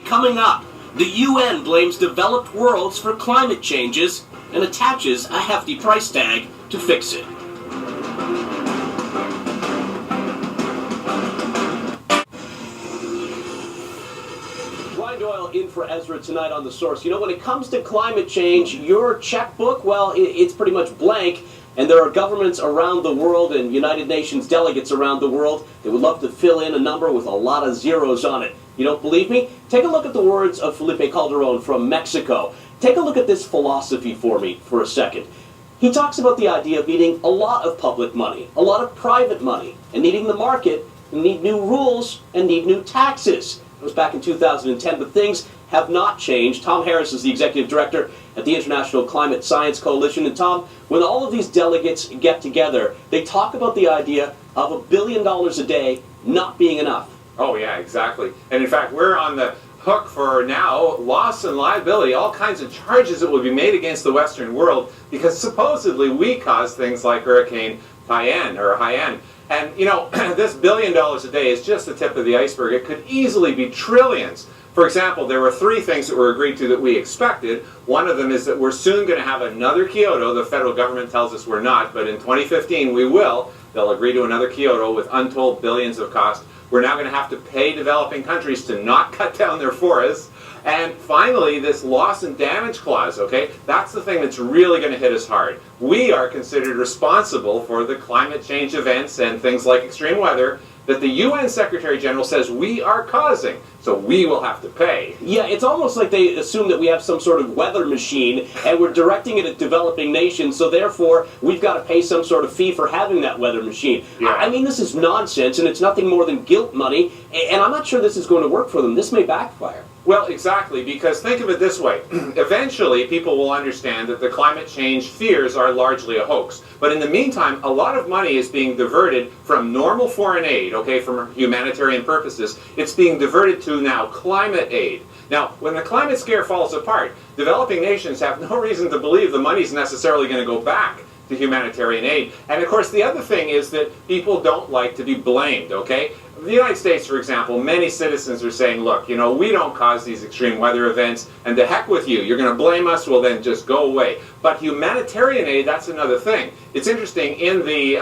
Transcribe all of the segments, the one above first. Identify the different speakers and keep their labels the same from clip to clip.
Speaker 1: Coming up, the UN blames developed worlds for climate changes and attaches a hefty price tag to fix it. Ryan Doyle in for Ezra tonight on The Source. You know, when it comes to climate change, your checkbook, well, it's pretty much blank. And there are governments around the world and United Nations delegates around the world that would love to fill in a number with a lot of zeros on it. You don't believe me? Take a look at the words of Felipe Calderon from Mexico. Take a look at this philosophy for me for a second. He talks about the idea of needing a lot of public money, a lot of private money, and needing the market, and need new rules, and need new taxes. It was back in 2010, but things have not changed. Tom Harris is the executive director at the International Climate Science Coalition. And Tom, when all of these delegates get together, they talk about the idea of $1 billion a day not being enough.
Speaker 2: Oh yeah, exactly. And in fact, we're on the hook for now loss and liability, all kinds of charges that will be made against the Western world because supposedly we caused things like Hurricane Haiyan. And you know, this $1 billion a day is just the tip of the iceberg. It could easily be trillions. For example, there were 3 things that were agreed to that we expected. One of them is that we're soon going to have another Kyoto. The federal government tells us we're not, but in 2015 we will. They'll agree to another Kyoto with untold billions of cost. We're now going to have to pay developing countries to not cut down their forests. And finally, this loss and damage clause, okay, that's the thing that's really going to hit us hard. We are considered responsible for the climate change events and things like extreme weather that the UN Secretary General says we are causing, so we will have to pay.
Speaker 1: Yeah, it's almost like they assume that we have some sort of weather machine and we're directing it at developing nations, so therefore we've got to pay some sort of fee for having that weather machine. Yeah. I mean, this is nonsense, and it's nothing more than guilt money, and I'm not sure this is going to work for them. This may backfire.
Speaker 2: Well, exactly, because think of it this way. Eventually, people will understand that the climate change fears are largely a hoax. But in the meantime, a lot of money is being diverted from normal foreign aid, okay, from humanitarian purposes. It's being diverted to now climate aid. Now, when the climate scare falls apart, developing nations have no reason to believe the money's necessarily going to go back to humanitarian aid. And of course, the other thing is that people don't like to be blamed, okay? The United States, for example, many citizens are saying, look, you know, we don't cause these extreme weather events, and to heck with you. You're going to blame us, well then just go away. But humanitarian aid, that's another thing. It's interesting, in the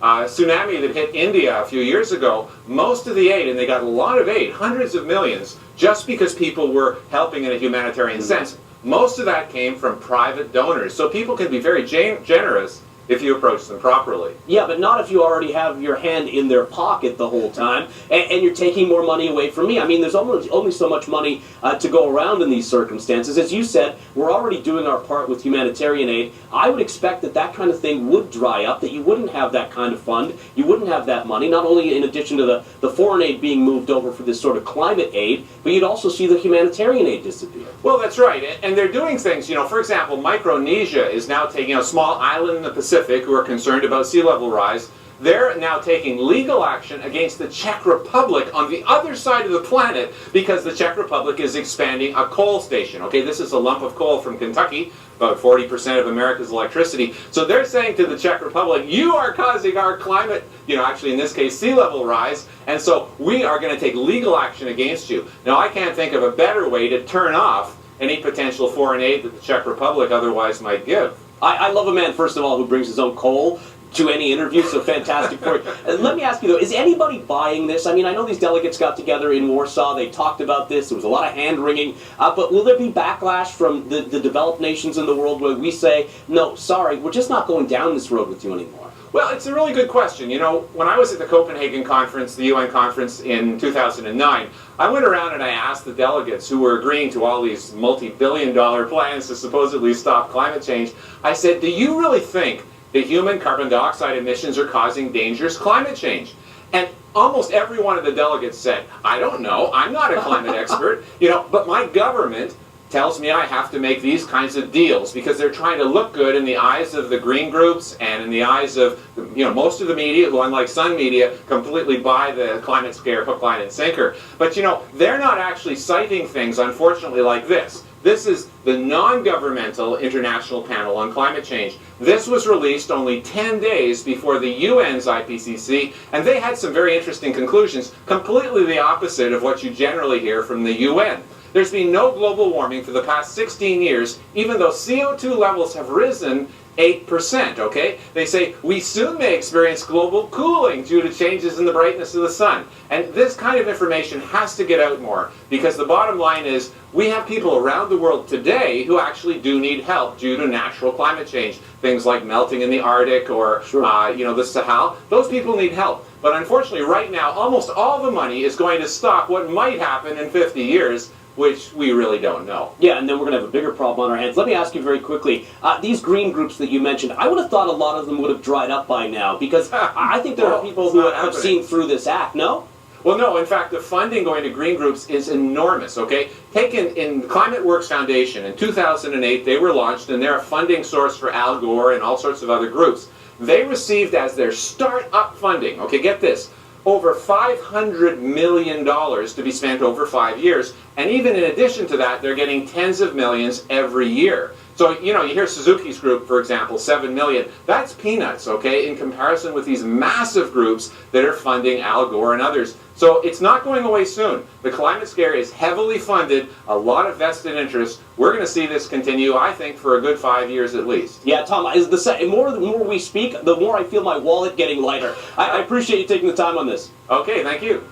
Speaker 2: tsunami that hit India a few years ago, most of the aid, and they got a lot of aid, hundreds of millions, just because people were helping in a humanitarian sense. Most of that came from private donors. So people can be very generous if you approach them properly.
Speaker 1: Yeah, but not if you already have your hand in their pocket the whole time, and you're taking more money away from me. I mean, there's only so much money to go around in these circumstances. As you said, we're already doing our part with humanitarian aid. I would expect that that kind of thing would dry up, that you wouldn't have that kind of fund, you wouldn't have that money, not only in addition to the foreign aid being moved over for this sort of climate aid, but you'd also see the humanitarian aid disappear.
Speaker 2: Well, that's right, and they're doing things, you know, for example, Micronesia is now taking a small island in the Pacific who are concerned about sea level rise. They're now taking legal action against the Czech Republic on the other side of the planet because the Czech Republic is expanding a coal station. Okay, this is a lump of coal from Kentucky, about 40% of America's electricity. So they're saying to the Czech Republic, you are causing our climate, you know, actually in this case, sea level rise, and so we are going to take legal action against you. Now, I can't think of a better way to turn off any potential foreign aid that the Czech Republic otherwise might give.
Speaker 1: I love a man, first of all, who brings his own coal to any interview, so fantastic for you. Let me ask you, though, is anybody buying this? I mean, I know these delegates got together in Warsaw, they talked about this, there was a lot of hand-wringing, but will there be backlash from the developed nations in the world where we say, no, sorry, we're just not going down this road with you anymore?
Speaker 2: Well, it's a really good question. You know, when I was at the Copenhagen conference, the UN conference in 2009, I went around and I asked the delegates who were agreeing to all these multi-billion-dollar plans to supposedly stop climate change, I said, do you really think that human carbon dioxide emissions are causing dangerous climate change? And almost every one of the delegates said, I don't know, I'm not a climate expert, you know, but my government tells me I have to make these kinds of deals because they're trying to look good in the eyes of the green groups and in the eyes of most of the media, who unlike Sun Media completely buy the climate scare hook, line, and sinker. But they're not actually citing things, unfortunately, like this. This is the Non-Governmental International Panel on Climate Change. This was released only 10 days before the UN's IPCC, and they had some very interesting conclusions, completely the opposite of what you generally hear from the UN. There's been no global warming for the past 16 years, even though CO2 levels have risen 8%, okay? They say we soon may experience global cooling due to changes in the brightness of the sun. And this kind of information has to get out more, because the bottom line is we have people around the world today who actually do need help due to natural climate change. Things like melting in the Arctic or the Sahel. Those people need help. But unfortunately right now almost all the money is going to stop what might happen in 50 years, which we really don't know.
Speaker 1: Yeah, and then we're going to have a bigger problem on our hands. Let me ask you very quickly, these green groups that you mentioned, I would have thought a lot of them would have dried up by now, because I think there are people who have seen through this act, no?
Speaker 2: Well, no. In fact, the funding going to green groups is enormous, okay? Taken in Climate Works Foundation in 2008, they were launched, and they're a funding source for Al Gore and all sorts of other groups. They received as their start-up funding, okay, get this, over $500 million to be spent over 5 years. And even in addition to that, they're getting tens of millions every year. So, you hear Suzuki's group, for example, $7 million. That's peanuts, okay, in comparison with these massive groups that are funding Al Gore and others. So it's not going away soon. The climate scare is heavily funded, a lot of vested interest. We're going to see this continue, I think, for a good 5 years at least.
Speaker 1: Yeah, Tom, the more we speak, the more I feel my wallet getting lighter. I appreciate you taking the time on this.
Speaker 2: Okay, thank you.